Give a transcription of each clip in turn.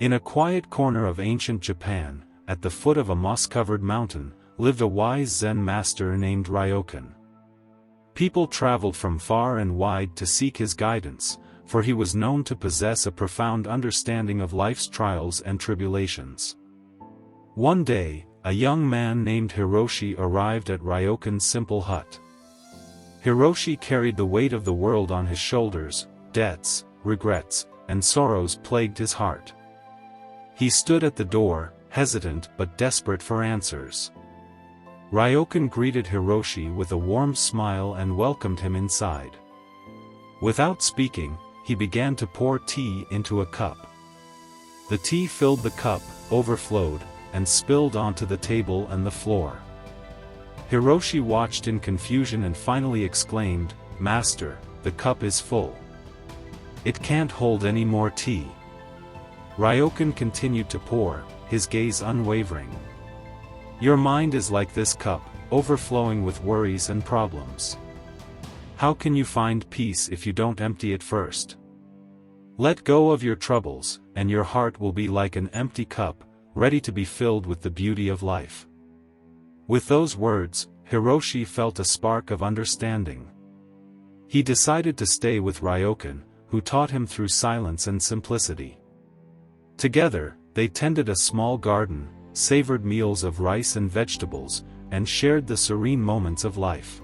In a quiet corner of ancient Japan, at the foot of a moss-covered mountain, lived a wise Zen master named Ryokan. People traveled from far and wide to seek his guidance, for he was known to possess a profound understanding of life's trials and tribulations. One day, a young man named Hiroshi arrived at Ryokan's simple hut. Hiroshi carried the weight of the world on his shoulders. Debts, regrets, and sorrows plagued his heart. He stood at the door, hesitant but desperate for answers. Ryokan greeted Hiroshi with a warm smile and welcomed him inside. Without speaking, he began to pour tea into a cup. The tea filled the cup, overflowed, and spilled onto the table and the floor. Hiroshi watched in confusion and finally exclaimed, "Master, the cup is full. It can't hold any more tea." Ryokan continued to pour, his gaze unwavering. "Your mind is like this cup, overflowing with worries and problems. How can you find peace if you don't empty it first? Let go of your troubles, and your heart will be like an empty cup, ready to be filled with the beauty of life." With those words, Hiroshi felt a spark of understanding. He decided to stay with Ryokan, who taught him through silence and simplicity. Together, they tended a small garden, savored meals of rice and vegetables, and shared the serene moments of life.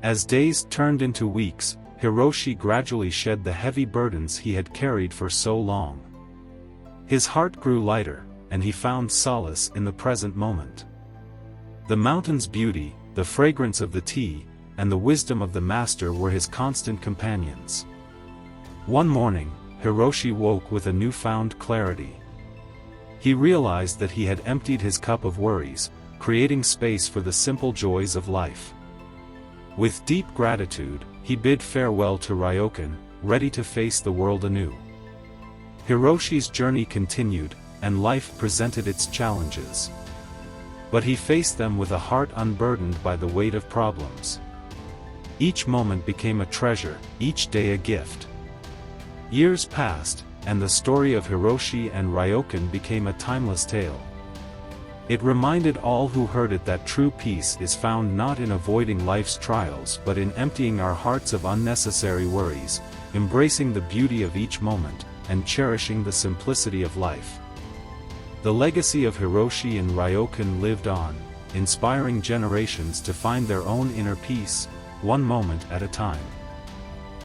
As days turned into weeks, Hiroshi gradually shed the heavy burdens he had carried for so long. His heart grew lighter, and he found solace in the present moment. The mountain's beauty, the fragrance of the tea, and the wisdom of the master were his constant companions. One morning, Hiroshi woke with a newfound clarity. He realized that he had emptied his cup of worries, creating space for the simple joys of life. With deep gratitude, he bid farewell to Ryokan, ready to face the world anew. Hiroshi's journey continued, and life presented its challenges. But he faced them with a heart unburdened by the weight of problems. Each moment became a treasure, each day a gift. Years passed, and the story of Hiroshi and Ryokan became a timeless tale. It reminded all who heard it that true peace is found not in avoiding life's trials but in emptying our hearts of unnecessary worries, embracing the beauty of each moment, and cherishing the simplicity of life. The legacy of Hiroshi and Ryokan lived on, inspiring generations to find their own inner peace, one moment at a time.